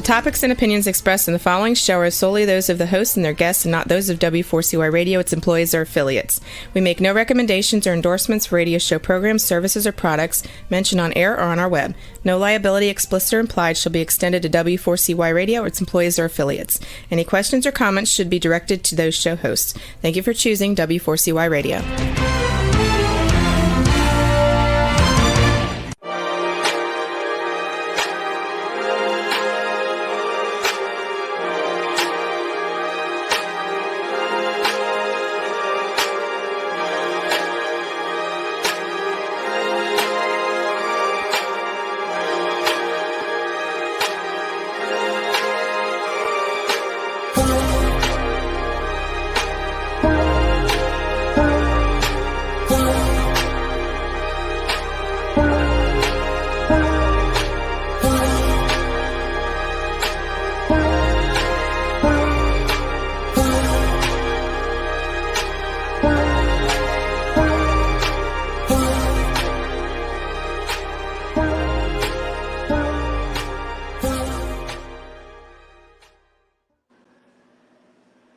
topics and opinions expressed in the following show are solely those of the host and their guests and not those of W4CY Radio, its employees, or affiliates. We make no recommendations or endorsements for radio show programs, services, or products mentioned on air or on our web. No liability, explicit or implied, shall be extended to W4CY Radio or its employees or affiliates. Any questions or comments should be directed to those show hosts. Thank you for choosing W4CY Radio.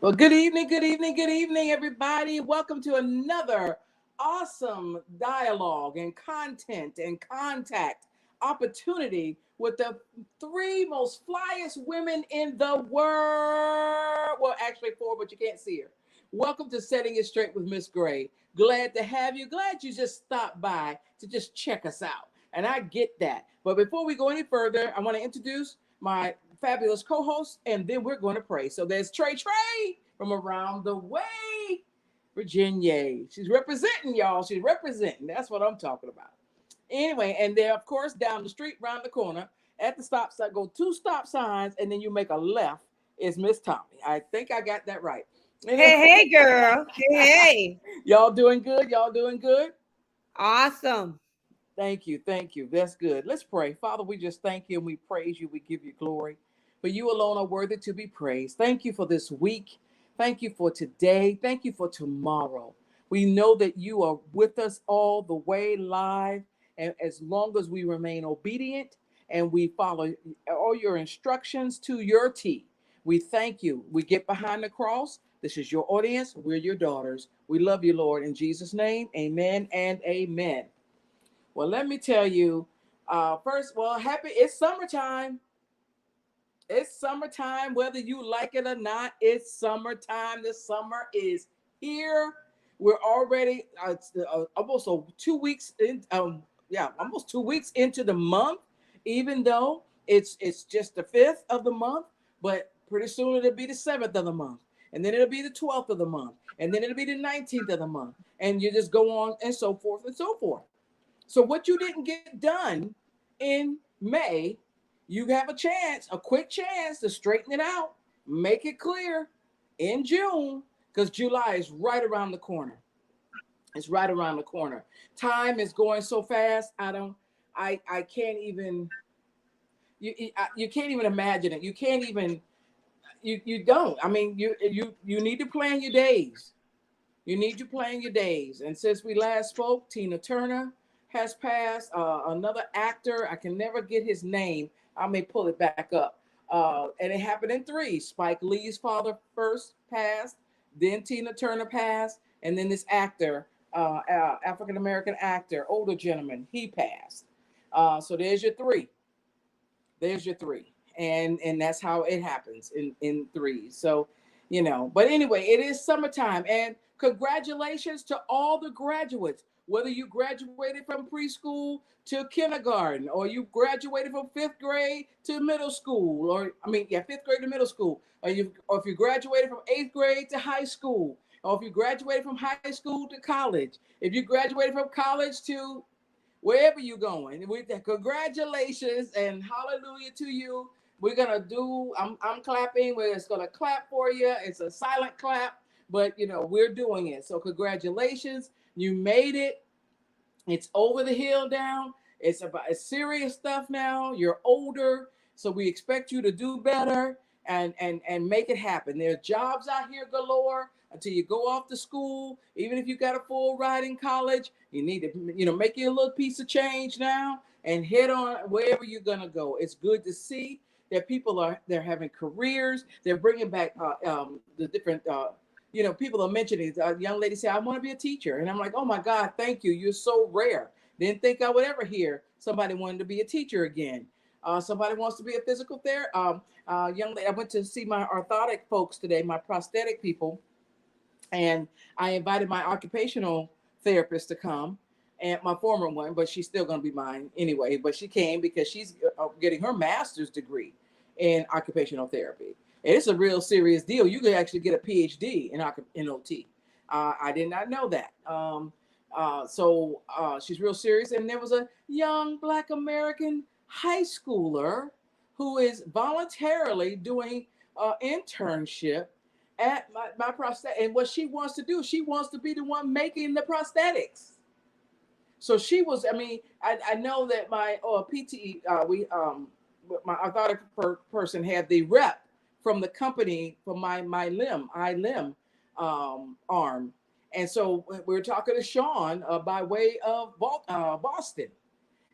Well, good evening, everybody. Welcome to another awesome dialogue and content and contact opportunity with the three most flyest women in the world. Well, actually four, but you can't see her. Welcome to Setting It Straight with Miss Gray. Glad to have you. Glad you just stopped by to just check us out. And I get that. But before we go any further, I want to introduce my fabulous co-host, and then we're going to pray. So there's Trey from around the way, Virginia. She's representing, y'all. She's representing. That's what I'm talking about. Anyway, and there, of course, down the street, around the corner, at the stop sign, go 2 stop signs, and then you make a left, is Miss Tommy. I think I got that right. Hey, girl. Hey. Y'all doing good? Y'all doing good? Awesome. Thank you. That's good. Let's pray. Father, we just thank you and we praise you. We give you glory. For you alone are worthy to be praised. Thank you for this week. Thank you for today. Thank you for tomorrow. We know that you are with us all the way live. And as long as we remain obedient and we follow all your instructions to your T, we thank you. We get behind the cross. This is your audience. We're your daughters. We love you, Lord. In Jesus' name, amen and amen. Well, let me tell you, it's summertime. It's summertime, whether you like it or not. It's summertime. The summer is here. We're already almost 2 weeks in. Almost 2 weeks into the month, even though it's just the 5th of the month. But pretty soon it'll be the 7th of the month, and then it'll be the 12th of the month, and then it'll be the 19th of the month, and you just go on and so forth and so forth. So what you didn't get done in May, you have a quick chance to straighten it out, make it clear in June, because July is right around the corner. It's right around the corner. Time is going so fast. I can't even, you can't even imagine it. You can't even, you don't. I mean, you need to plan your days. You need to plan your days. And since we last spoke, Tina Turner has passed. Another actor, I can never get his name. I may pull it back up. And it happened in 3. Spike Lee's father first passed, then Tina Turner passed, and then this actor, African-American actor, older gentleman, he passed. So there's your 3. And that's how it happens in 3. So, but anyway, it is summertime. And congratulations to all the graduates. Whether you graduated from preschool to kindergarten, or you graduated from 5th grade to middle school, 5th grade to middle school, or if you graduated from 8th grade to high school, or if you graduated from high school to college, if you graduated from college to wherever you're going, congratulations and hallelujah to you. We're gonna do. I'm clapping. We're just gonna clap for you. It's a silent clap, but we're doing it. So congratulations. You made it. It's over the hill now. It's serious stuff now. You're older, so we expect you to do better and make it happen. There are jobs out here galore until you go off to school. Even if you got a full ride in college, you need to make you a little piece of change now and head on wherever you're gonna go. It's good to see that they're having careers. They're bringing back the different. People are mentioning. A young lady said, "I want to be a teacher," and I'm like, "Oh my God, thank you! You're so rare." Didn't think I would ever hear somebody wanting to be a teacher again. Somebody wants to be a physical therapist. Young lady, I went to see my orthotic folks today, my prosthetic people, and I invited my occupational therapist to come, and my former one, but she's still going to be mine anyway. But she came because she's getting her master's degree in occupational therapy. And it's a real serious deal. You could actually get a PhD in OT. I did not know that. So she's real serious. And there was a young Black American high schooler who is voluntarily doing internship at my prosthetic. And what she wants to do, she wants to be the one making the prosthetics. So she was, I know that my PT, my orthotic person had the rep from the company for my limb arm. And so we were talking to Sean by way of Boston.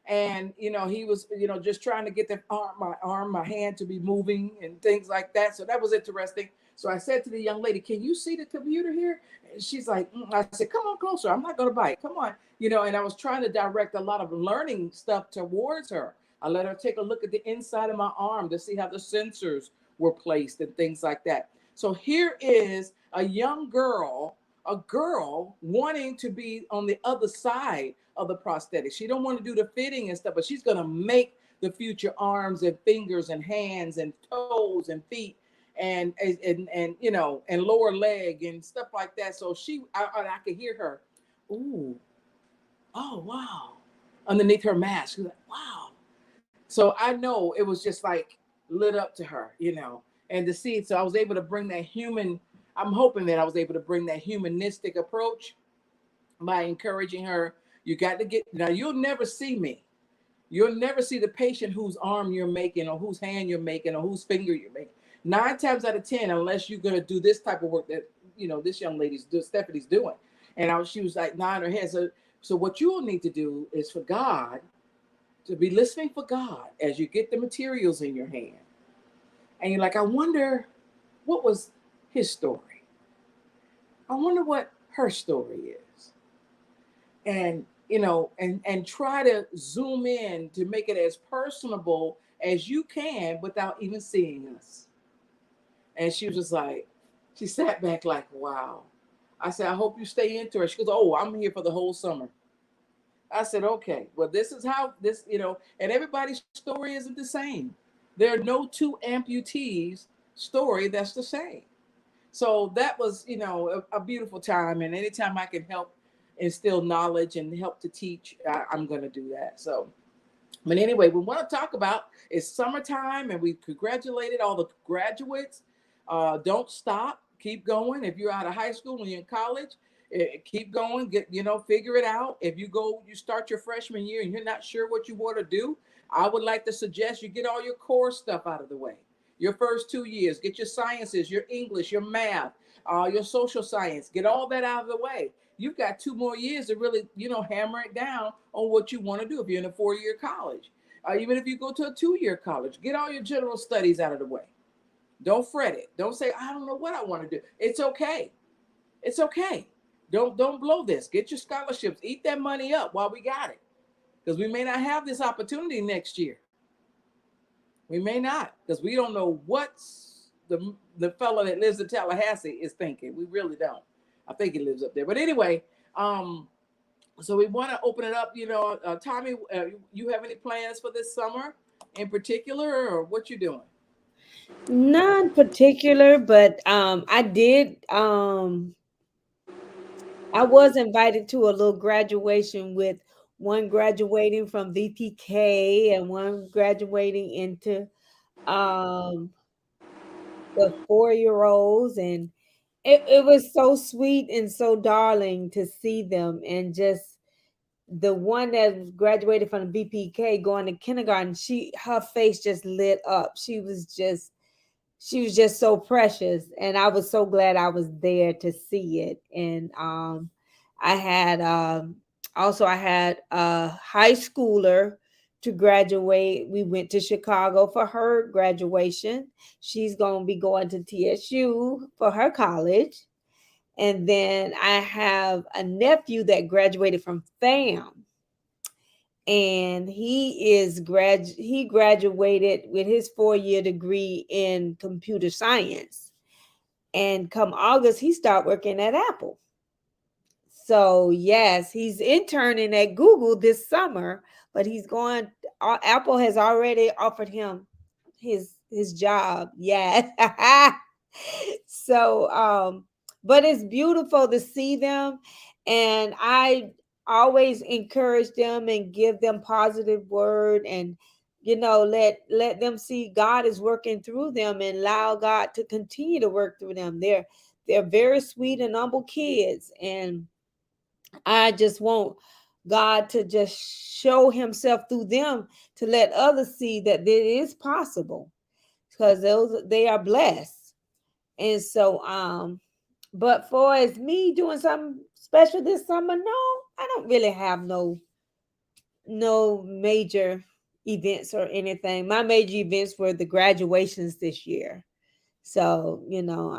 And, he was, just trying to get my hand to be moving and things like that. So that was interesting. So I said to the young lady, "Can you see the computer here?" And she's like, I said, "Come on closer. I'm not going to bite. Come on." And I was trying to direct a lot of learning stuff towards her. I let her take a look at the inside of my arm to see how the sensors were placed and things like that. So here is a young girl, wanting to be on the other side of the prosthetic. She don't want to do the fitting and stuff, but she's going to make the future arms and fingers and hands and toes and feet and lower leg and stuff like that. So I could hear her, "Ooh, oh wow," underneath her mask. She's like, "Wow." So I know it was just like lit up to her, and to see it. So I was able to bring that I'm hoping that I was able to bring that humanistic approach by encouraging her. You got to now you'll never see me. You'll never see the patient whose arm you're making or whose hand you're making or whose finger you're making. 9 times out of 10, unless you're going to do this type of work that, this young Stephanie's doing. And she was like nodding her head. So what you'll need to do is for God to be listening for God as you get the materials in your hand. And you're like, I wonder what was his story. I wonder what her story is. And, and try to zoom in to make it as personable as you can without even seeing us. And she was just like, she sat back like, wow. I said, I hope you stay interested. She goes, "Oh, I'm here for the whole summer." I said, okay, well, this is how this, and everybody's story isn't the same. There are no two amputees story that's the same. So that was, a beautiful time. And anytime I can help instill knowledge and help to teach, I'm going to do that. So, but anyway, we want to talk about it's summertime, and we congratulated all the graduates. Don't stop. Keep going. If you're out of high school and you're in college, keep going. Figure it out. If you start your freshman year and you're not sure what you want to do, I would like to suggest you get all your core stuff out of the way. Your first 2 years, get your sciences, your English, your math, your social science, get all that out of the way. You've got 2 more years to really, hammer it down on what you want to do if you're in a 4-year college. Even if you go to a 2-year college, get all your general studies out of the way. Don't fret it. Don't say, I don't know what I want to do. It's okay. It's okay. Don't blow this. Get your scholarships. Eat that money up while we got it. Because we may not have this opportunity next year. We may not, because we don't know what the fellow that lives in Tallahassee is thinking. We really don't. I think he lives up there. But anyway, so we want to open it up. Tommy, you have any plans for this summer in particular, or what you doing? None particular, but I did. I was invited to a little graduation with one graduating from VPK and one graduating into um the 4-year-olds, and it was so sweet and so darling to see them, and just the one that graduated from the VPK going to kindergarten, her face just lit up. She was just so precious, and I was so glad I was there to see it. And I had a high schooler to graduate. We went to Chicago for her graduation. She's going to be going to TSU for her college. And then I have a nephew that graduated from FAM. And he graduated with his 4-year degree in computer science. And come August, he started working at Apple. So yes, he's interning at Google this summer, but Apple has already offered him his job. Yes. So but it's beautiful to see them, and I always encourage them and give them positive word, and let them see God is working through them, and allow God to continue to work through them. They're very sweet and humble kids, and I just want God to just show himself through them to let others see that it is possible, because they are blessed. And so but for as me doing something special this summer, no, I don't really have no major events or anything. My major events were the graduations this year. So,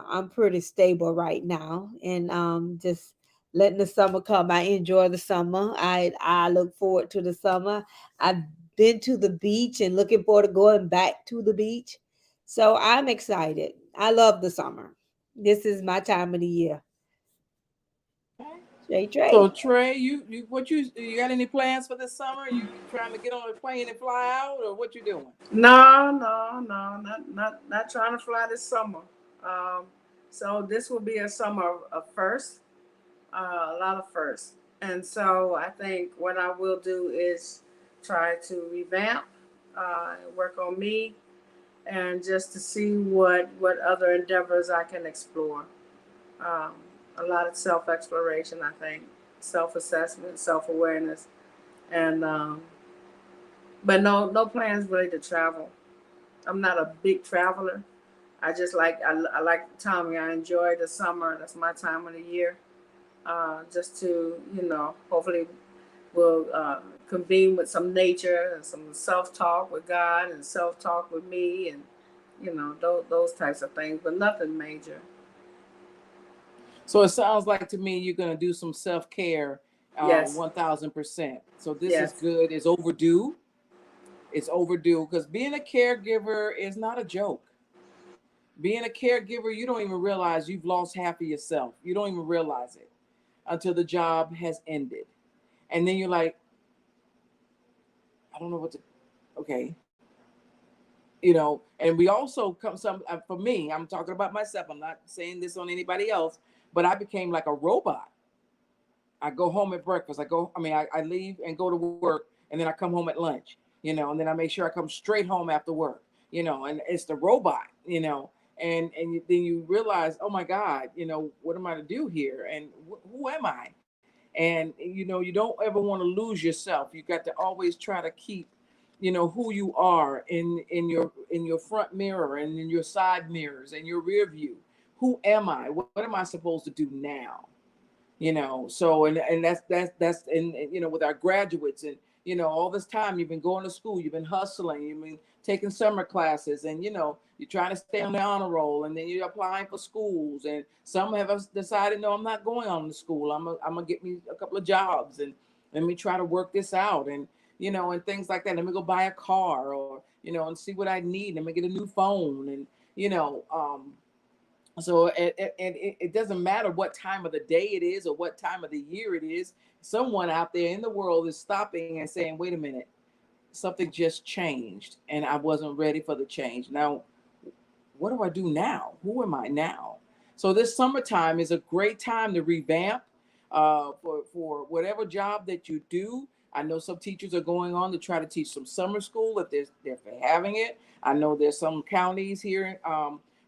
I'm pretty stable right now, and just letting the summer come. I enjoy the summer. I look forward to the summer. I've been to the beach and looking forward to going back to the beach. So I'm excited. I love the summer. This is my time of the year. Trey So Trey. Trey, you got any plans for this summer? You trying to get on a plane and fly out, or what you doing? No, no, no, not trying to fly this summer. Um, so this will be a summer of first, a lot of firsts. And so I think what I will do is try to revamp, work on me, and just to see what other endeavors I can explore. Um, a lot of self exploration, I think, self assessment, self awareness, and but no plans really to travel. I'm not a big traveler. I just I like Tommy. I enjoy the summer. That's my time of the year. Just to hopefully we'll convene with some nature and some self talk with God and self talk with me, and those types of things, but nothing major. So it sounds like to me you're going to do some self care, Yes, 1,000%. So this is yes, good. It's overdue. It's overdue because being a caregiver is not a joke. Being a caregiver, you don't even realize you've lost half of yourself. You don't even realize it until the job has ended. And then you're like, I don't know what to, okay. And we also come for me, I'm talking about myself. I'm not saying this on anybody else, but I became like a robot. I go home at breakfast. I leave and go to work, and then I come home at lunch, and then I make sure I come straight home after work, and it's the robot, then you realize, oh my God, what am I to do here? And who am I? And, you don't ever want to lose yourself. You got to always try to keep, who you are in your front mirror and in your side mirrors and your rear view. Who am I? What am I supposed to do now? So and that's and with our graduates, and all this time you've been going to school, you've been hustling, you've been taking summer classes, and you're trying to stay on the honor roll, and then you're applying for schools, and some have decided, no, I'm not going on to school, I'm gonna get me a couple of jobs, and let me try to work this out, and and things like that. Let me go buy a car, or and see what I need. Let me get a new phone, and so it doesn't matter what time of the day it is or what time of the year it is. Someone out there in the world is stopping and saying, wait a minute, something just changed and I wasn't ready for the change. Now, what do I do now? Who am I now? So this summertime is a great time to revamp for whatever job that you do. I know some teachers are going on to try to teach some summer school if they're having it. I know there's some counties here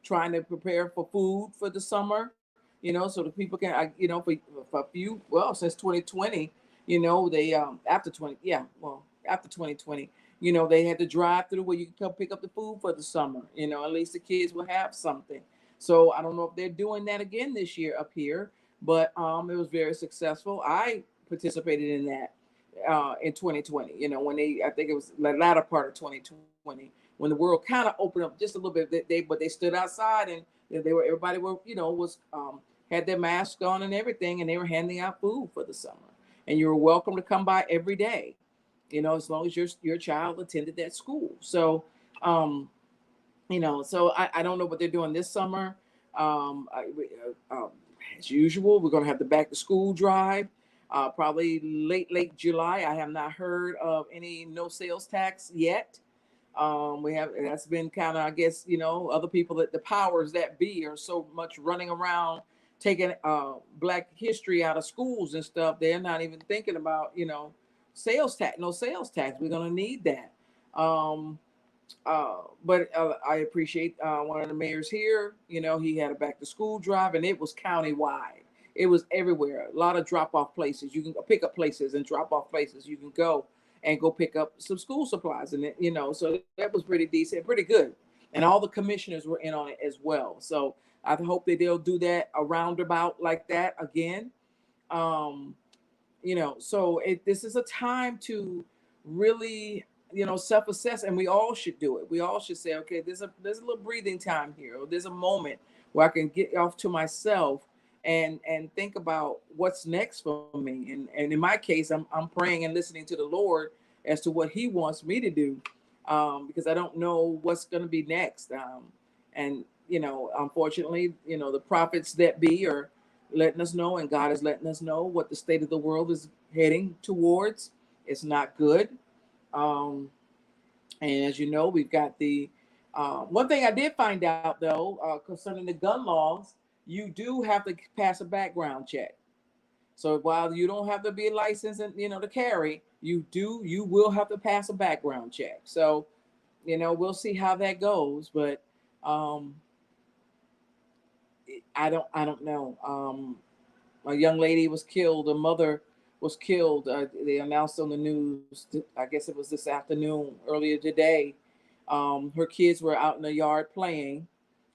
trying to prepare for food for the summer, so the people can, for a few, well, since 2020, they, after 2020, they had to drive through where you can come pick up the food for the summer, at least the kids will have something. So I don't know if they're doing that again this year up here, but it was very successful. I participated in that. in 2020. You know, when I think it was the latter part of 2020, when the world kind of opened up just a little bit. But they stood outside, and everybody were, was had their masks on and everything, and they were handing out food for the summer, and you were welcome to come by every day, as long as your child attended that school. So, so I don't know what they're doing this summer. As usual, we're going to have the back to school drive, probably late July. I have not heard of any no sales tax yet. That's been kind of, I guess, other people, that the powers that be are so much running around taking Black history out of schools and stuff. They're not even thinking about, sales tax, no sales tax. We're going to need that. But I appreciate one of the mayors here. He had a back to school drive, and it was county-wide. It was everywhere. A lot of drop-off places. You can go pick up places and drop-off places. You can go pick up some school supplies. And, so that was pretty decent, pretty good. And all the commissioners were in on it as well. So I hope that they'll do that a roundabout like that again. So this is a time to really, self-assess, and we all should do it. We all should say, okay, there's a little breathing time here, or there's a moment where I can get off to myself and think about what's next for me. And in my case, I'm praying and listening to the Lord as to what He wants me to do, because I don't know what's going to be next. And unfortunately, the prophets that be are letting us know, and God is letting us know what the state of the world is heading towards. It's not good. And as you know, we've got the one thing I did find out, though, concerning the gun laws, you do have to pass a background check. So while you don't have to be licensed and to carry, you will have to pass a background check. So we'll see how that goes, but I don't know. A young lady was killed. A mother was killed. They announced on the news, I guess it was this afternoon, earlier today. Her kids were out in the yard playing.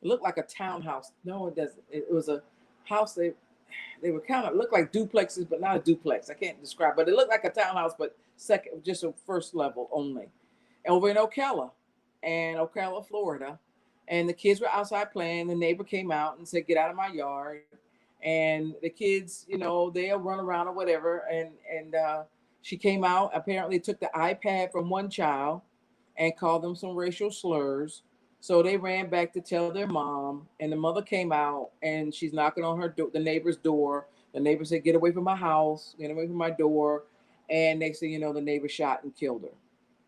It looked like a townhouse. No, it doesn't. It was a house. They were kind of looked like duplexes, but not a duplex. I can't describe, but it looked like a townhouse, but second, just a first level only. Over in Ocala, Florida. And the kids were outside playing. The neighbor came out and said, "Get out of my yard." And the kids, they'll run around or whatever. And she came out, apparently took the iPad from one child and called them some racial slurs. So they ran back to tell their mom, and the mother came out, and she's knocking on the neighbor's door. The neighbor said, "Get away from my house, get away from my door." And next thing you know, the neighbor shot and killed her,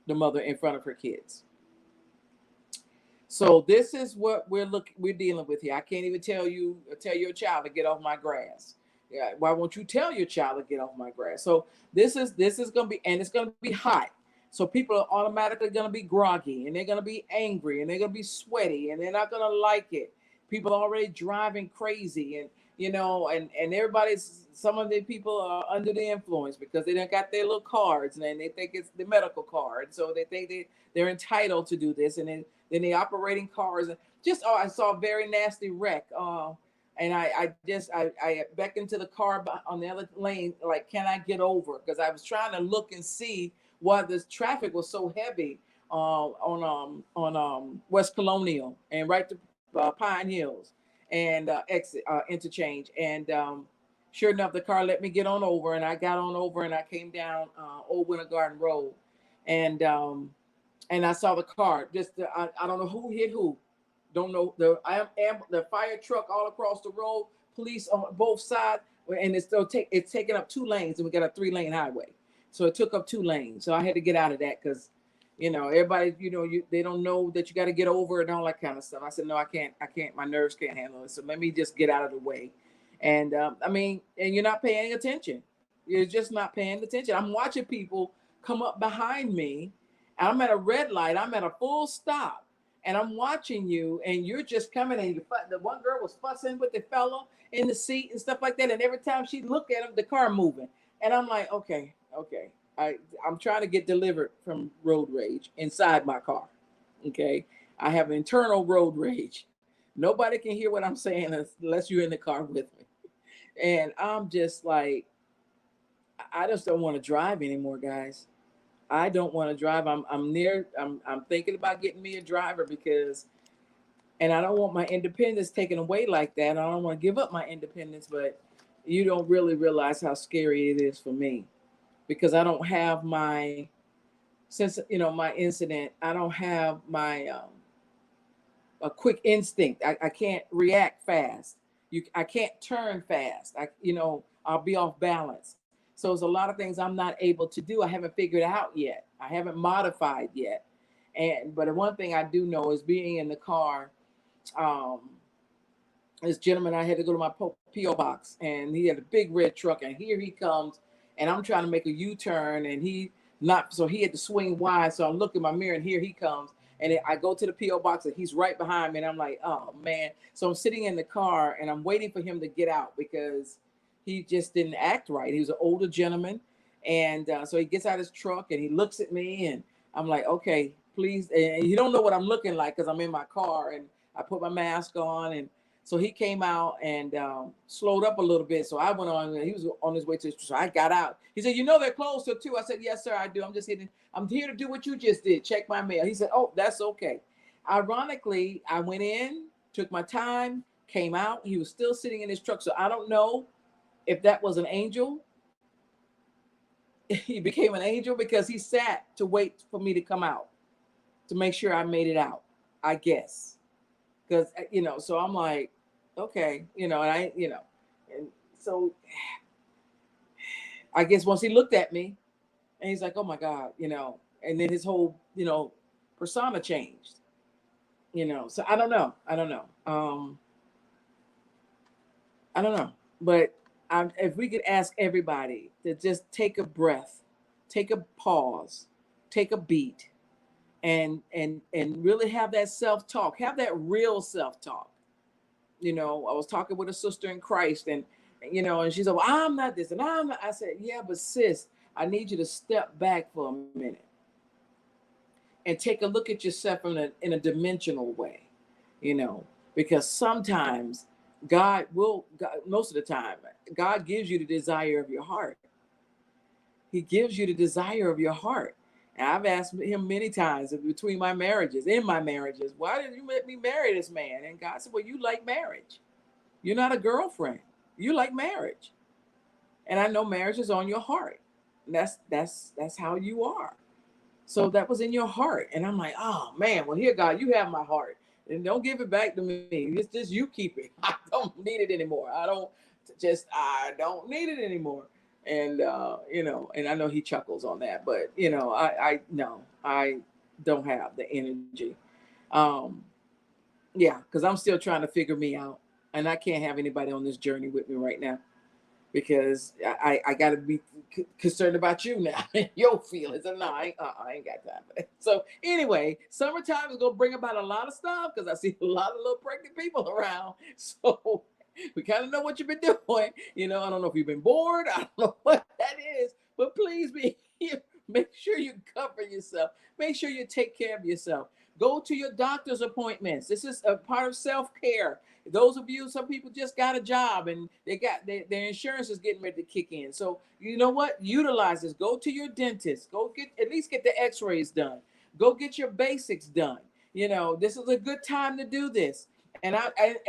the mother, in front of her kids. So this is what we're dealing with here. I can't even tell your child to get off my grass. Yeah, why won't you tell your child to get off my grass? So this is going to be, and it's going to be hot. So people are automatically going to be groggy, and they're going to be angry, and they're going to be sweaty, and they're not going to like it. People are already driving crazy, and and some of the people are under the influence because they done got their little cards, and then they think it's the medical card. So they think they're entitled to do this, and then they operating cars. And I saw a very nasty wreck. And I beckoned to the car on the other lane, like, can I get over? Because I was trying to look and see why this traffic was so heavy on West Colonial and right to Pine Hills and exit interchange. And sure enough, the car let me get on over, and I got on over, and I came down Old Winter Garden Road, and I saw the car. I don't know who hit who. Don't know. The fire truck all across the road, police on both sides, and it's taking up 2 lanes, and we got a 3-lane highway. So it took up 2 lanes. So I had to get out of that because, everybody, they don't know that you got to get over and all that kind of stuff. I said, no, I can't. My nerves can't handle it. So let me just get out of the way. And and you're not paying attention. You're just not paying attention. I'm watching people come up behind me. I'm at a red light. I'm at a full stop. And I'm watching you, and you're just coming, and the one girl was fussing with the fellow in the seat and stuff like that. And every time she looked at him, the car moving. And I'm like, okay. I'm trying to get delivered from road rage inside my car. Okay. I have internal road rage. Nobody can hear what I'm saying unless you're in the car with me. And I'm just like, I just don't want to drive anymore, guys. I don't want to drive. I'm thinking about getting me a driver because, and I don't want my independence taken away like that. I don't want to give up my independence, but you don't really realize how scary it is for me because I don't have my, since, my incident, I don't have my, a quick instinct. I can't react fast. I can't turn fast. I'll be off balance. So there's a lot of things I'm not able to do. I haven't figured out yet. I haven't modified yet. But one thing I do know is being in the car. This gentleman, I had to go to my PO box, and he had a big red truck, and here he comes, and I'm trying to make a U-turn, and he had to swing wide. So I'm looking in my mirror, and here he comes. And I go to the PO box, and he's right behind me, and I'm like, oh man. So I'm sitting in the car, and I'm waiting for him to get out because he just didn't act right. He was an older gentleman. And so he gets out his truck and he looks at me, and I'm like, okay, please. And you don't know what I'm looking like because I'm in my car, and I put my mask on. And so he came out and slowed up a little bit. So I went on, and he was on his way to his truck. So I got out. He said, they're closed till 2. I said, yes, sir, I do. I'm here to do what you just did. Check my mail. He said, oh, that's okay. Ironically, I went in, took my time, came out. He was still sitting in his truck. So I don't know if that was an angel. He became an angel because he sat to wait for me to come out to make sure I made it out, I guess. Because, so I'm like, okay, and and so I guess once he looked at me and he's like, oh my God, and then his whole, persona changed, so I don't know. I don't know, but if we could ask everybody to just take a breath, take a pause, take a beat, and really have that self-talk, have that real self-talk. I was talking with a sister in Christ, and she said, well, I'm not this, and I'm not. I said, yeah, but sis, I need you to step back for a minute and take a look at yourself in a dimensional way, because sometimes most of the time, God gives you the desire of your heart. He gives you the desire of your heart. And I've asked him many times in my marriages, why did you let me marry this man? And God said, well, you like marriage. You're not a girlfriend. You like marriage. And I know marriage is on your heart. And that's how you are. So that was in your heart. And I'm like, oh man, well, here, God, you have my heart. And don't give it back to me. It's just you keep it. I don't need it anymore. I don't need it anymore. And, and I know he chuckles on that, but, I don't have the energy. Because I'm still trying to figure me out. And I can't have anybody on this journey with me right now because I got to be concerned about you now and your feelings. And no, I ain't got time for that. So anyway, summertime is going to bring about a lot of stuff because I see a lot of little pregnant people around. So we kind of know what you've been doing. I don't know if you've been bored. I don't know what that is, but please make sure you cover yourself. Make sure you take care of yourself. Go to your doctor's appointments. This is a part of self-care. Those of you, some people just got a job and they got their insurance is getting ready to kick in. So you know what? Utilize this. Go to your dentist. Go at least get the x-rays done. Go get your basics done. This is a good time to do this. And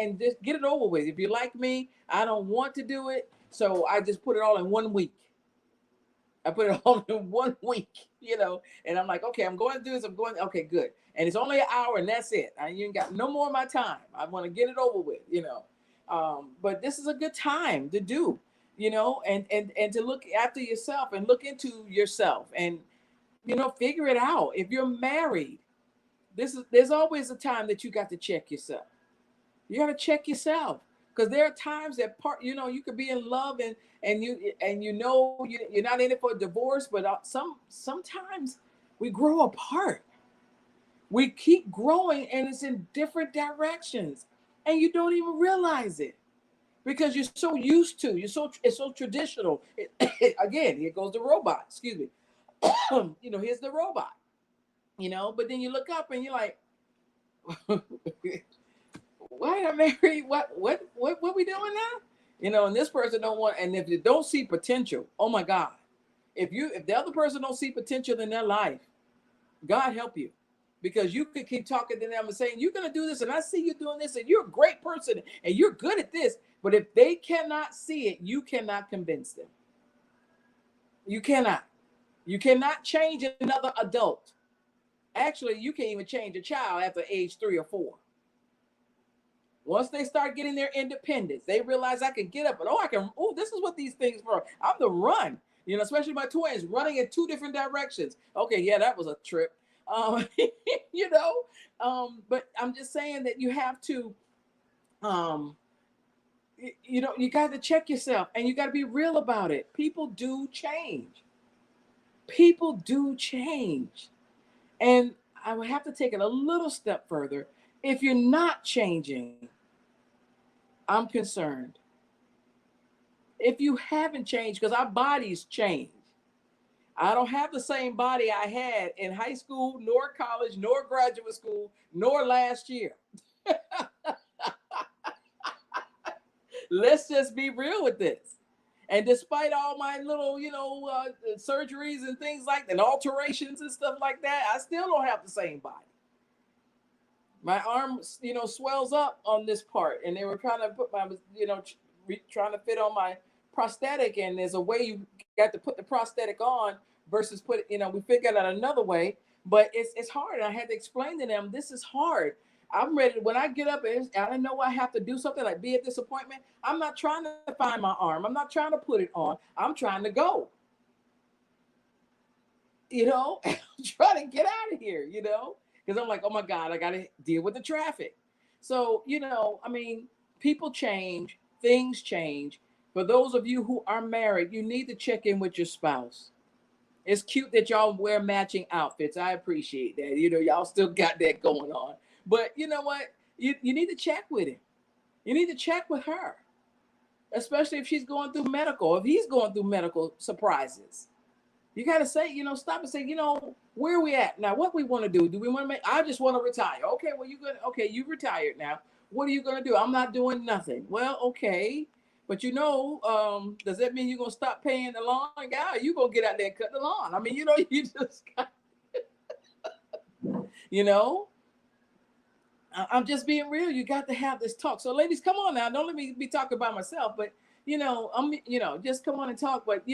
and just get it over with. If you're like me, I don't want to do it. So I just put it all in 1 week. I put it all in 1 week, and I'm like, okay, I'm going to do this. Okay, good. And it's only an hour and that's it. You ain't got no more of my time. I want to get it over with, but this is a good time to do, and to look after yourself and look into yourself and, figure it out. If you're married, there's always a time that you got to check yourself. You got to check yourself because there are times that you could be in love and you're not in it for a divorce, but sometimes we grow apart. We keep growing and it's in different directions and you don't even realize it because you're so used to, it's so traditional. Again, here goes the robot, excuse me. Here's the robot, but then you look up and you're like, why am I married? What we doing now? And this person don't want, and if you don't see potential, oh my God, If the other person don't see potential in their life, God help you. Because you could keep talking to them and saying, you're going to do this, and I see you doing this, and you're a great person, and you're good at this. But if they cannot see it, you cannot convince them. You cannot. You cannot change another adult. Actually, you can't even change a child after age 3 or 4. Once they start getting their independence, they realize I can get up and, this is what these things are. I'm the run, especially my twins running in 2 different directions. Okay, yeah, that was a trip. But I'm just saying that you have to, you got to check yourself, and you got to be real about it. People do change. And I would have to take it a little step further. If you're not changing, I'm concerned. If you haven't changed, because our bodies change. I don't have the same body I had in high school, nor college, nor graduate school, nor last year. Let's just be real with this. And despite all my little, surgeries and things like that, and alterations and stuff like that, I still don't have the same body. My arm, swells up on this part, and they were trying to put trying to fit on my prosthetic, and there's a way you got to put the prosthetic on versus we figured out another way, but it's hard. And I had to explain to them, this is hard. I'm ready. When I get up and I know I have to do something like be at this appointment, I'm not trying to find my arm. I'm not trying to put it on. I'm trying to go. I'm trying to get out of here, because I'm like, oh my God, I got to deal with the traffic. So, people change, things change. For those of you who are married, you need to check in with your spouse. It's cute that y'all wear matching outfits. I appreciate that. Y'all still got that going on. But you know what? You need to check with him. You need to check with her, especially if she's going through medical, if he's going through medical surprises. You got to say, stop and say, where are we at now? What we want to do? Do we want to I just want to retire. Okay, well, you retired now. What are you going to do? I'm not doing nothing. Well, okay. But does that mean you're going to stop paying the lawn guy? Or you going to get out there and cut the lawn? You just got, I'm just being real. You got to have this talk. So ladies, come on now. Don't let me be talking about myself, but just come on and talk. But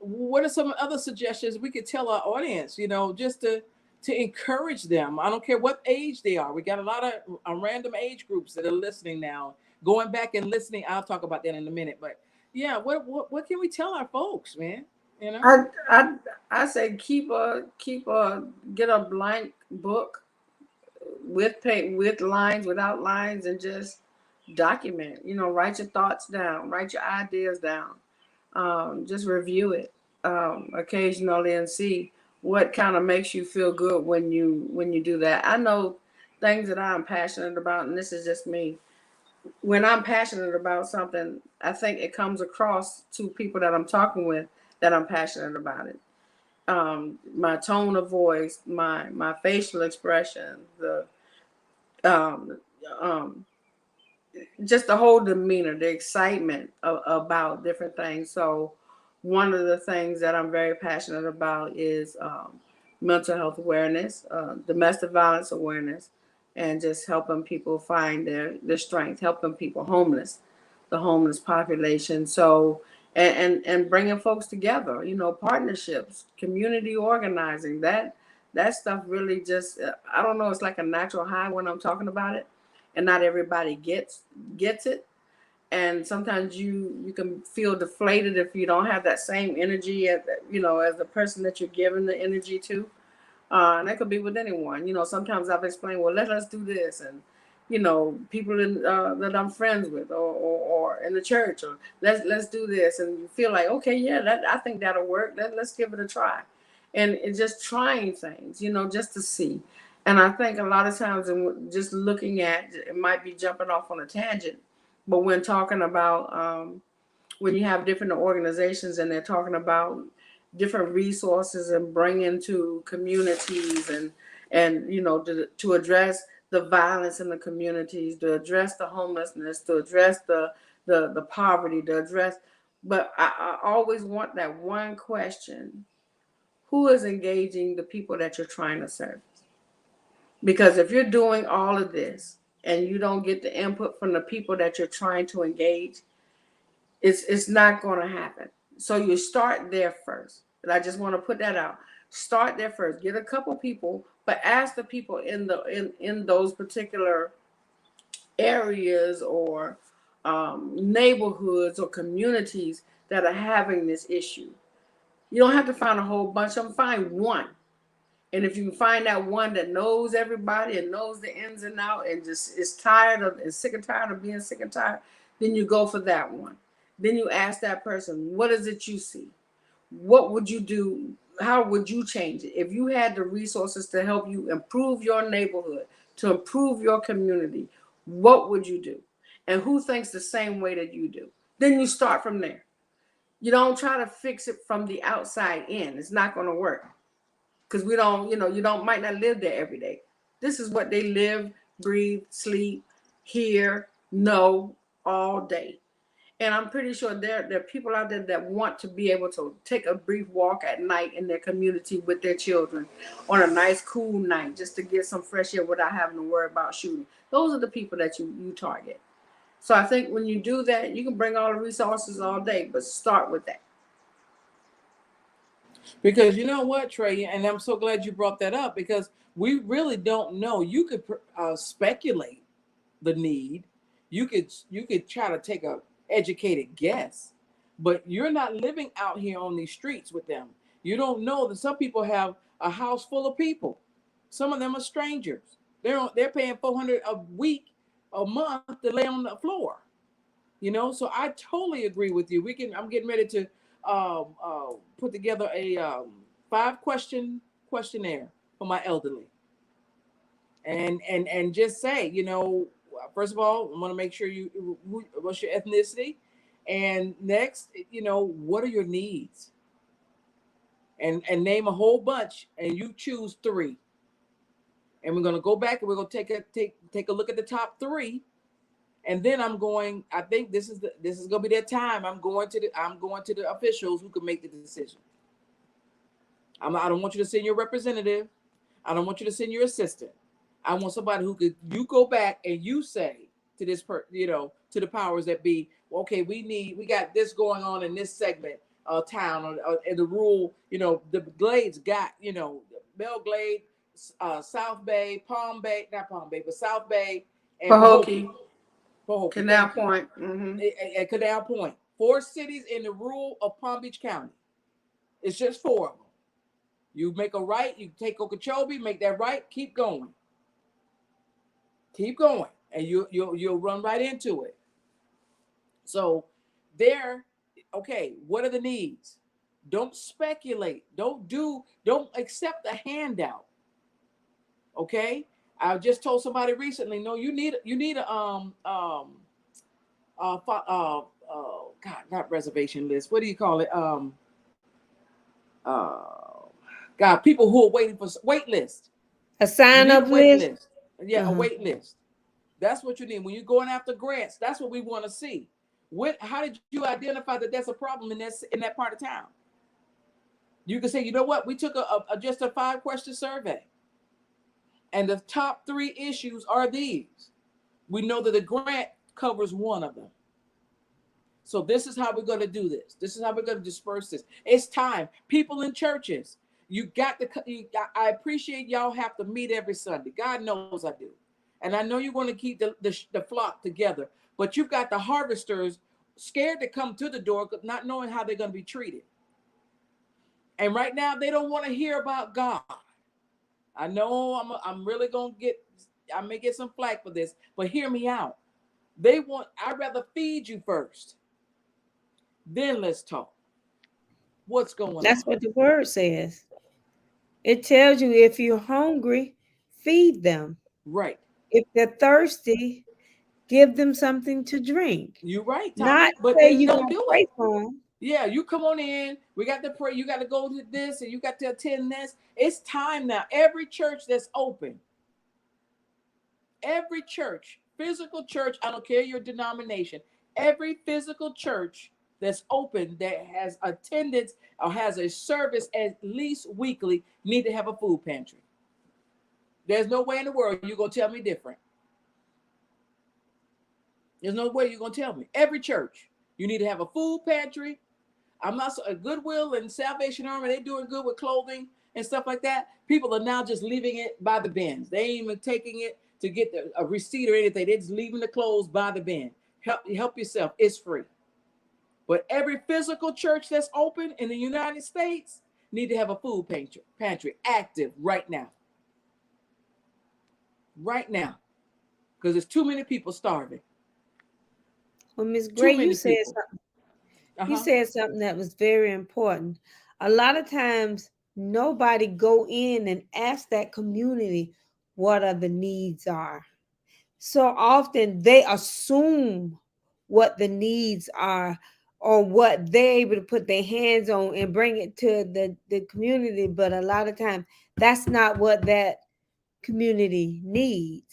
what are some other suggestions we could tell our audience, just to encourage them? I don't care what age they are. We got a lot of random age groups that are listening now, going back and listening. I'll talk about that in a minute, but yeah, what can we tell our folks, man? I say get a blank book with lines, without lines, and just document. Write your thoughts down, write your ideas down. Just review it occasionally and see what kind of makes you feel good when you do that. I know things that I'm passionate about, and this is just me. When I'm passionate about something, I think it comes across to people that I'm talking with that I'm passionate about it. My tone of voice, my facial expression, just the whole demeanor, the excitement about different things. So one of the things that I'm very passionate about is mental health awareness, domestic violence awareness, and just helping people find their strength, helping people the homeless population. So, and bringing folks together, partnerships, community organizing, that stuff really just, I don't know, it's like a natural high when I'm talking about it, and not everybody gets it. And sometimes you can feel deflated if you don't have that same energy as the person that you're giving the energy to. And that could be with anyone. Sometimes I've explained, well, let us do this. And, people that I'm friends with or in the church, or let's do this. And you feel like, okay, yeah, I think that'll work. Let's give it a try. And it's just trying things, just to see. And I think a lot of times, just looking at, it might be jumping off on a tangent, but when talking about, when you have different organizations and they're talking about different resources and bringing to communities and to address the violence in the communities, to address the homelessness, to address the poverty, to address But I always want that one question: who is engaging the people that you're trying to serve? Because if you're doing all of this and you don't get the input from the people that you're trying to engage, it's not going to happen. So you start there first. And I just want to put that out. Start there first. Get a couple people, but ask the people in those particular areas or neighborhoods or communities that are having this issue. You don't have to find a whole bunch of them. Find one. And if you can find that one that knows everybody and knows the ins and outs and just is tired of and sick and tired of being sick and tired, then you go for that one. Then you ask that person, what is it you see? What would you do? How would you change it? If you had the resources to help you improve your neighborhood, to improve your community, what would you do? And who thinks the same way that you do? Then you start from there. You don't try to fix it from the outside in. It's not going to work. Because we don't, you don't might not live there every day. This is what they live, breathe, sleep, hear, know all day. And I'm pretty sure there are people out there that want to be able to take a brief walk at night in their community with their children on a nice, cool night, just to get some fresh air without having to worry about shooting. Those are the people that you target. So I think when you do that, you can bring all the resources all day, but start with that. Because you know what, Trey, and I'm so glad you brought that up, because we really don't know. You could speculate the need. You could try to take a educated guess, but you're not living out here on these streets with them. You don't know that some people have a house full of people. Some of them are strangers. They're paying $400 a month to lay on the floor. So I totally agree with you. I'm getting ready to put together a 5-question questionnaire for my elderly, and just say, first of all, I want to make sure what's your ethnicity, and next, what are your needs, and name a whole bunch, and you choose 3, and we're going to go back and we're going to take a look at the top 3. And then I think this is going to be their time. I'm going to the officials who can make the decision. I don't want you to send your representative. I don't want you to send your assistant. I want somebody you go back and you say to this to the powers that be, okay, we got this going on in this segment of town, or in the rural, the Glades got, Bell Glade, South Bay, Palm Bay, not Palm Bay, but South Bay, and Pahokee. Canal Point. Mm-hmm. At Canal Point. 4 cities in the rural of Palm Beach County. It's just 4 of them. You make a right, you take Okeechobee, make that right, keep going. Keep going. And you'll run right into it. So okay, what are the needs? Don't speculate. Don't accept a handout. Okay? I just told somebody recently, no, you need a God, not reservation list. What do you call it? God, people who are waiting for wait list. A sign up list. Yeah, a wait list. That's what you need. When you're going after grants, that's what we want to see. How did you identify that that's a problem in that part of town? You can say, you know what? We took just a 5-question survey. And the top 3 issues are these. We know that the grant covers 1 of them. So this is how we're going to do this. This is how we're going to disperse this. It's time. People in churches, I appreciate y'all have to meet every Sunday. God knows I do. And I know you want to keep the flock together. But you've got the harvesters scared to come to the door, not knowing how they're going to be treated. And right now, they don't want to hear about God. I know I'm really I may get some flack for this, but hear me out. I'd rather feed you first. Then let's talk. What's going on? That's what the word says. It tells you if you're hungry, feed them. Right. If they're thirsty, give them something to drink. You're right, Tommy, not but say then you don't do do pray it. For them. Yeah, you come on in. We got to pray. You got to go to this, and you got to attend this. It's time now. Every church that's open, every church, physical church, I don't care your denomination, every physical church that's open that has attendance or has a service at least weekly need to have a food pantry. There's no way in the world you're going to tell me different. There's no way you're going to tell me. Every church, you need to have a food pantry. I'm not a Goodwill and Salvation Army. They're doing good with clothing and stuff like that. People are now just leaving it by the bins. They ain't even taking it to get a receipt or anything. They're just leaving the clothes by the bin. Help yourself. It's free. But every physical church that's open in the United States need to have a food pantry active right now. Right now. Because there's too many people starving. Well, Ms. Gray, you said something. You said something that was very important. A lot of times, nobody go in and ask that community what are the needs are. So often they assume what the needs are or what they're able to put their hands on and bring it to the community. But a lot of times, that's not what that community needs.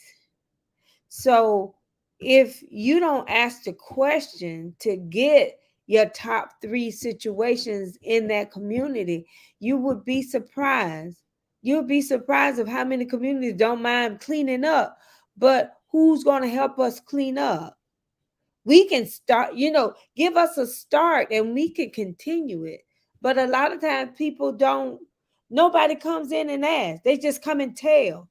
So if you don't ask the question to get your top 3 situations in that community, you would be surprised. You'll be surprised of how many communities don't mind cleaning up, but who's going to help us clean up? We can start, give us a start and we can continue it. But a lot of times people nobody comes in and asks. They just come and tell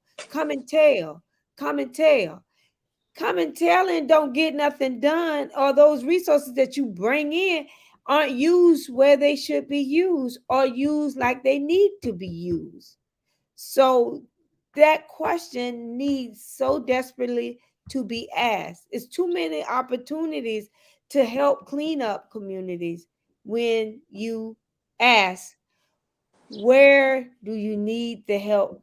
and don't get nothing done, or those resources that you bring in aren't used where they should be used or used like they need to be used. So that question needs so desperately to be asked. It's too many opportunities to help clean up communities when you ask, where do you need the help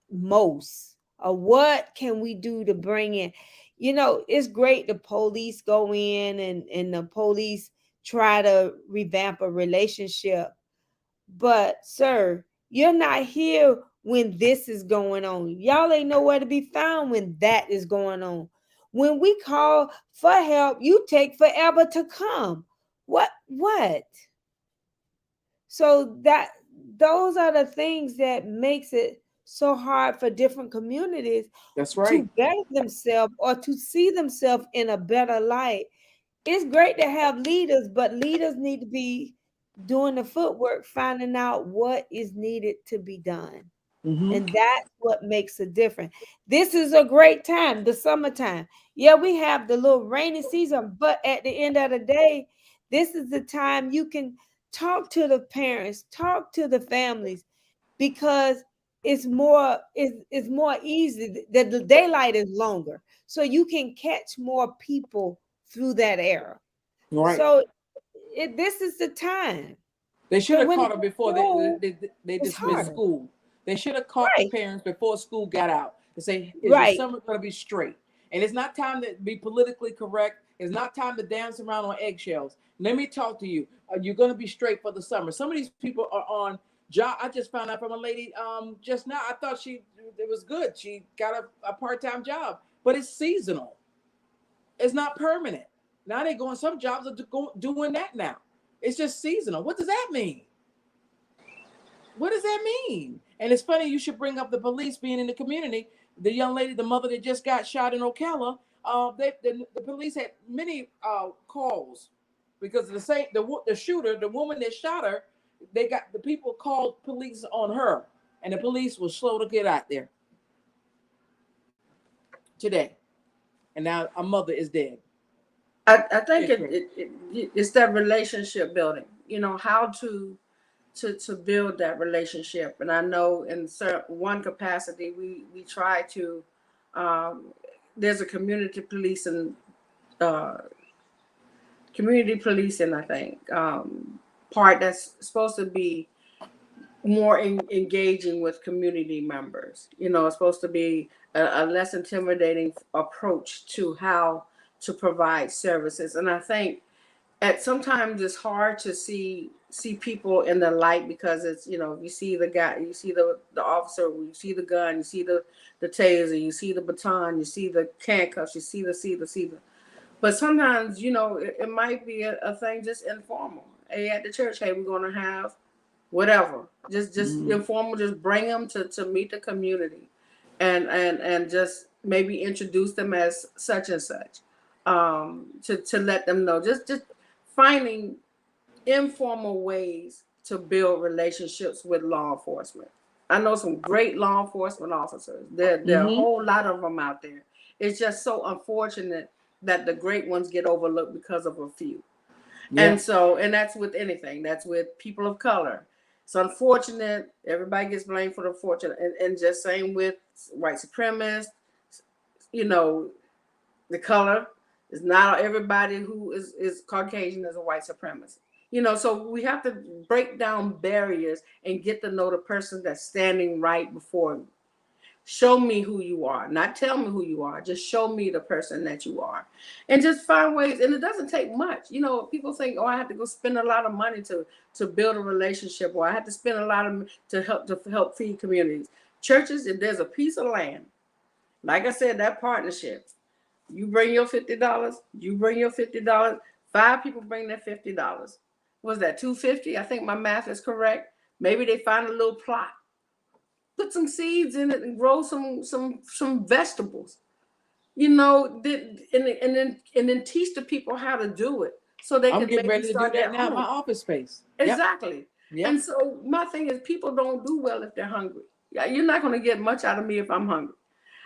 most? Or what can we do to bring in? It's great the police go in and the police try to revamp a relationship. But, sir, you're not here when this is going on. Y'all ain't nowhere to be found when that is going on. When we call for help, you take forever to come. What? So those are the things that makes it so hard for different communities to better themselves or to see themselves in a better light. It's great to have leaders, but leaders need to be doing the footwork, finding out what is needed to be done. Mm-hmm. And that's what makes a difference. This is a great time, the summertime. Yeah, we have the little rainy season, but at the end of the day, this is the time you can talk to the parents, talk to the families, because it's more easy. The daylight is longer, so you can catch more people through that era. Right. So this is the time. They should have caught them before they dismissed school. They should have caught the parents before school got out to say, is the summer going to be straight? And it's not time to be politically correct. It's not time to dance around on eggshells. Let me talk to you. You're going to be straight for the summer. Some of these people are on job. I just found out from a lady just now. I thought it was good. She got a part-time job, but it's seasonal. It's not permanent. Now they're going, some jobs are doing that now. It's just seasonal. What does that mean? What does that mean? And it's funny, you should bring up the police being in the community. The young lady, the mother that just got shot in Ocala, the police had many calls because the shooter, the woman that shot her, the people called police on her, and the police was slow to get out there today. And now a mother is dead. I think it's that relationship building, how to build that relationship. And I know in one capacity, we try to, there's a community policing, I think, part that's supposed to be more engaging with community members. It's supposed to be a less intimidating approach to how to provide services. And I think sometimes it's hard to see people in the light because it's, you see the guy, you see the officer, you see the gun, you see the taser, you see the baton, you see the handcuffs, you see the. But sometimes, it might be a thing just informal. Hey, at the church, hey, we're going to have whatever. Just informal, just bring them to meet the community and just maybe introduce them as such and such. To let them know. Just finding informal ways to build relationships with law enforcement. I know some great law enforcement officers. There are a whole lot of them out there. It's just so unfortunate that the great ones get overlooked because of a few. Yeah. And that's with anything. That's with people of color. It's unfortunate. Everybody gets blamed for the fortunate. And just same with white supremacists. The color is not everybody who is Caucasian is a white supremacist. So we have to break down barriers and get to know the person that's standing right before me. Show me who you are, not tell me who you are. Just show me the person that you are, and just find ways. And it doesn't take much. People think, oh, I have to go spend a lot of money to build a relationship, or I have to spend a lot of to help feed communities. Churches, if there's a piece of land, like I said, that partnership. You bring your $50. You bring your $50. 5 people bring their $50. Was that $250? I think my math is correct. Maybe they find a little plot. Put some seeds in it and grow some vegetables, and then teach the people how to do it so they I'm can getting maybe ready to do that now in my office space. Exactly. Yep. And so my thing is, people don't do well if they're hungry. You're not going to get much out of me if I'm hungry.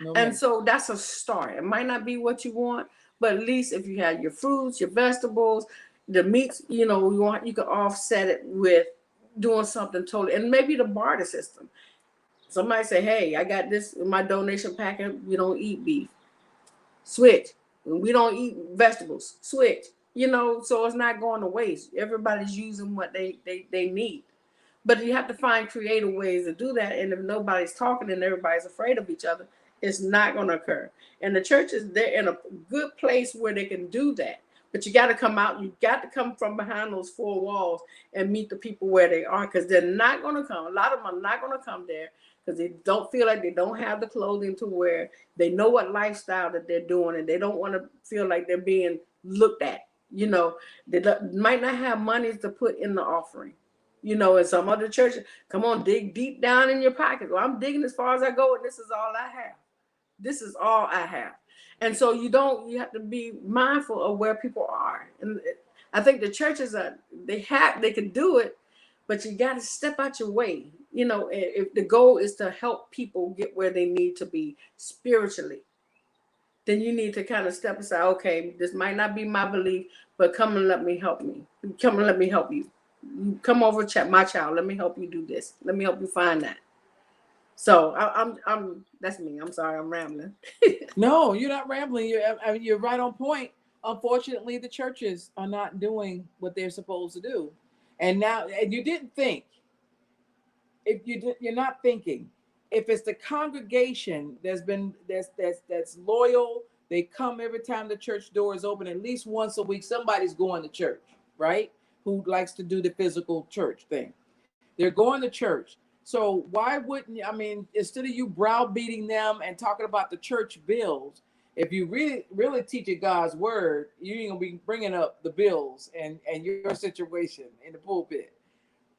No, and so that's a start. It might not be what you want, but at least if you have your fruits, your vegetables, the meats, you can offset it with doing something totally, and maybe the barter system. Somebody say, hey, I got this in my donation packet. We don't eat beef. Switch. We don't eat vegetables. Switch. So it's not going to waste. Everybody's using what they need. But you have to find creative ways to do that. And if nobody's talking and everybody's afraid of each other, it's not going to occur. And the churches, they're in a good place where they can do that. But you got to come out. You got to come from behind those 4 walls and meet the people where they are, because they're not going to come. A lot of them are not going to come there because they don't feel like they don't have the clothing to wear. They know what lifestyle that they're doing, and they don't want to feel like they're being looked at. They might not have money to put in the offering. And some other churches, come on, dig deep down in your pocket. Well, I'm digging as far as I go, and this is all I have. This is all I have. And so you have to be mindful of where people are. And I think the churches they can do it, but you got to step out your way. If the goal is to help people get where they need to be spiritually, then you need to kind of step aside. Okay, this might not be my belief, but come and let me help me. Come and let me help you. Come over, chat my child. Let me help you do this. Let me help you find that. So I'm that's me. I'm sorry, I'm rambling. No, you're not rambling. You're right on point. Unfortunately, the churches are not doing what they're supposed to do. And you didn't think. You're not thinking. If it's the congregation that's loyal, they come every time the church door is open, at least once a week. Somebody's going to church, right? Who likes to do the physical church thing. They're going to church. So why wouldn't you? I mean, instead of you browbeating them and talking about the church bills, if you really teach it God's word, you ain't gonna be bringing up the bills and your situation in the pulpit.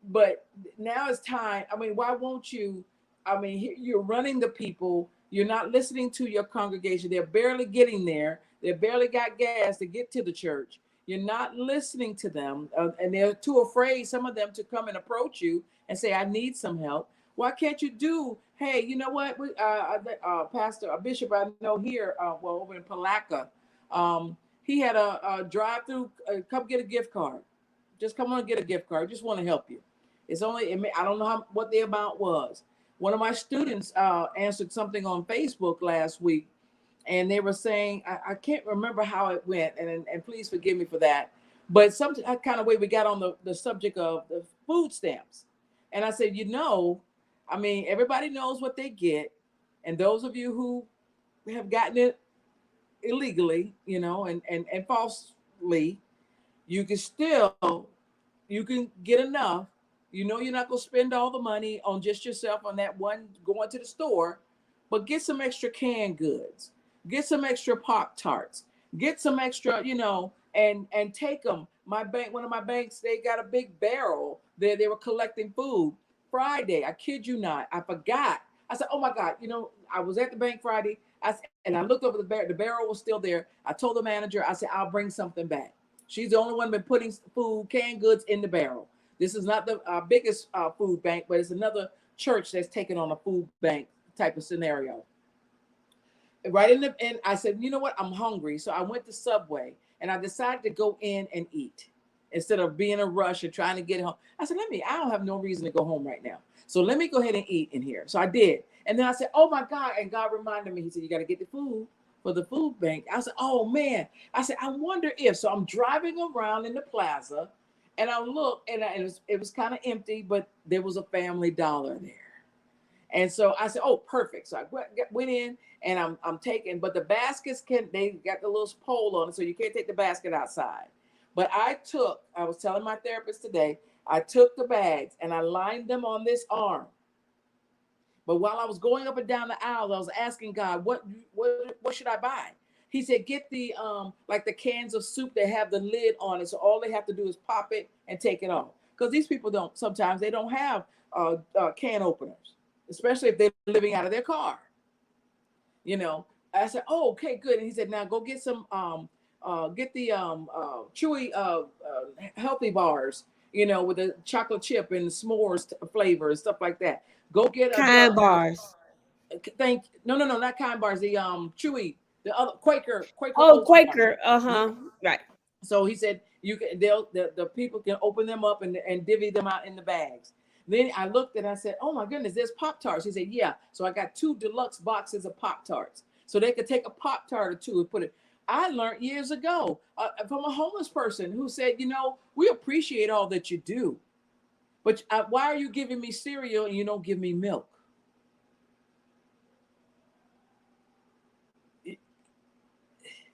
But now it's time. I mean, why won't you? I mean, you're running the people. You're not listening to your congregation. They're barely getting there. They barely got gas to get to the church. You're not listening to them, and they're too afraid, some of them, to come and approach you and say, I need some help. Why can't you do, hey, you know what, Pastor, a bishop I know here, over in Palatka, he had a drive-through, come get a gift card. Just come on and get a gift card. Just want to help you. It's only, I don't know what the amount was. One of my students answered something on Facebook last week, and they were saying, I can't remember how it went, and please forgive me for that. But some kind of way we got on the subject of the food stamps. And I said, I mean, everybody knows what they get. And those of you who have gotten it illegally, and falsely, you can get enough. You're not going to spend all the money on just yourself on that one going to the store, but get some extra canned goods. Get some extra Pop-Tarts. get some extra, and take them. My bank, one of my banks, they got a big barrel there. They were collecting food Friday. I kid you not. I forgot. I said, oh my God, I was at the bank Friday. And I looked over the barrel. The barrel was still there. I told the manager, I said, I'll bring something back. She's the only one been putting food, canned goods in the barrel. This is not the biggest food bank, but it's another church that's taking on a food bank type of scenario. Right and I said, you know what? I'm hungry. So I went to Subway and I decided to go in and eat instead of being in a rush and trying to get home. I said, I don't have no reason to go home right now. So let me go ahead and eat in here. So I did. And then I said, oh my God. And God reminded me, he said, you got to get the food for the food bank. I said, oh man. I said, I wonder if. So I'm driving around in the plaza and I look and it was kind of empty, but there was a Family Dollar there. And so I said, oh, perfect. So I went in and I'm taking, but the baskets they got the little pole on it, so you can't take the basket outside. But I was telling my therapist today, I took the bags and I lined them on this arm. But while I was going up and down the aisle, I was asking God, what should I buy? He said, get the like the cans of soup that have the lid on it. So all they have to do is pop it and take it off. Because these people sometimes they don't have can openers, especially if they're living out of their car. I said, oh, okay, good. And he said, now go get some, get the chewy healthy bars, with the chocolate chip and s'mores flavor and stuff like that. Go get Kind bars. No, not kind bars. The chewy, the other Quaker. Oh, Quaker. Right. So he said the people can open them up and divvy them out in the bags. Then I looked and I said, oh my goodness, there's Pop-Tarts. He said, yeah. So I got 2 deluxe boxes of Pop-Tarts. So they could take a Pop-Tart or 2 and put it. I learned years ago from a homeless person who said, we appreciate all that you do, but why are you giving me cereal and you don't give me milk?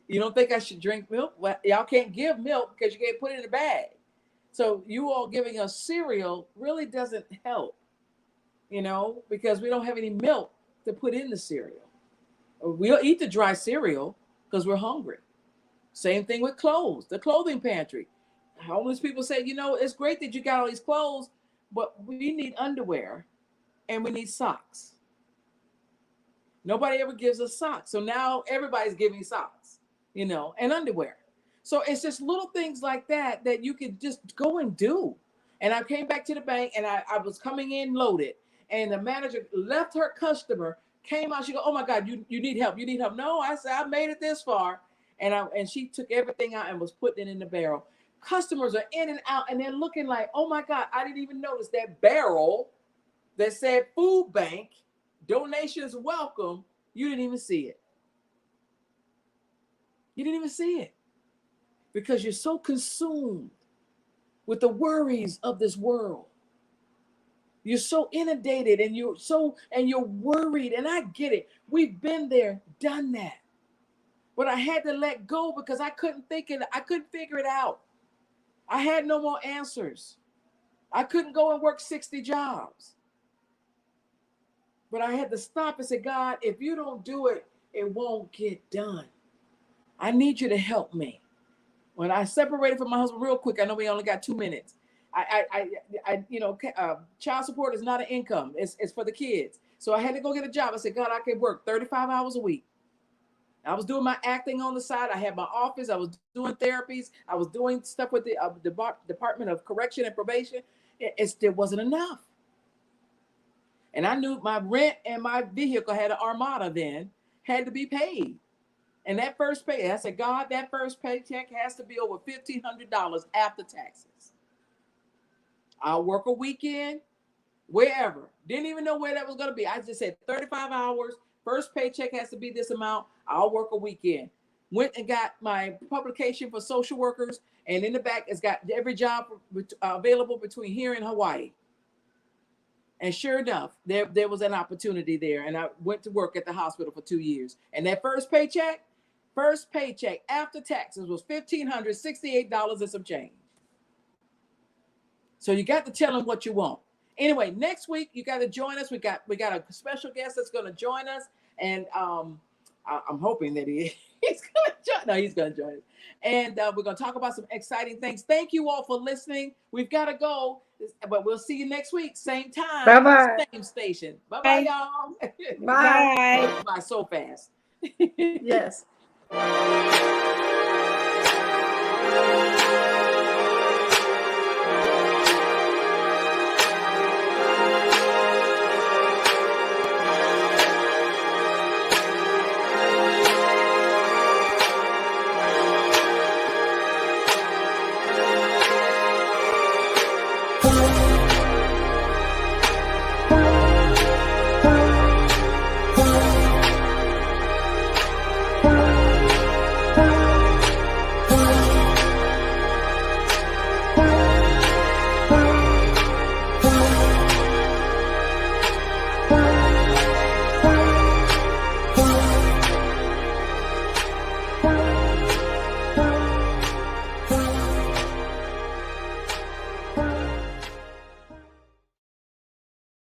You don't think I should drink milk? Well, y'all can't give milk because you can't put it in a bag. So you all giving us cereal really doesn't help, because we don't have any milk to put in the cereal. We'll eat the dry cereal because we're hungry. Same thing with clothes, the clothing pantry. Homeless people say, it's great that you got all these clothes, but we need underwear and we need socks. Nobody ever gives us socks. So now everybody's giving socks, and underwear. So it's just little things like that you could just go and do. And I came back to the bank and I was coming in loaded. And the manager left her customer, came out. She go, oh my God, you need help. You need help. No, I said, I made it this far. And she took everything out and was putting it in the barrel. Customers are in and out and they're looking like, oh my God, I didn't even notice that barrel that said food bank, donations welcome. You didn't even see it. You didn't even see it. Because you're so consumed with the worries of this world. You're so inundated and you're worried. And I get it. We've been there, done that. But I had to let go because I couldn't figure it out. I had no more answers. I couldn't go and work 60 jobs. But I had to stop and say, God, if you don't do it, it won't get done. I need you to help me. When I separated from my husband real quick, I know we only got 2 minutes. Child support is not an income. It's for the kids. So I had to go get a job. I said, God, I can work 35 hours a week. I was doing my acting on the side. I had my office. I was doing therapies. I was doing stuff with the Department of Correction and Probation. It still wasn't enough. And I knew my rent and my vehicle had an Armada then, had to be paid. And that first pay, I said, God, that first paycheck has to be over $1,500 after taxes. I'll work a weekend, wherever. Didn't even know where that was going to be. I just said 35 hours. First paycheck has to be this amount. I'll work a weekend. Went and got my publication for social workers. And in the back, it's got every job available between here and Hawaii. And sure enough, there was an opportunity there. And I went to work at the hospital for 2 years. And that first paycheck after taxes was $1,568 and some change. So you got to tell them what you want. Anyway, next week, you got to join us. We got a special guest that's going to join us. And I'm hoping that He's gonna join. No, he's gonna join us. And we're gonna talk about some exciting things. Thank you all for listening. We've got to go, but we'll see you next week, same time, Bye-bye. same station. Bye bye, Bye. y'all. Bye. Bye. Bye so fast. Yes.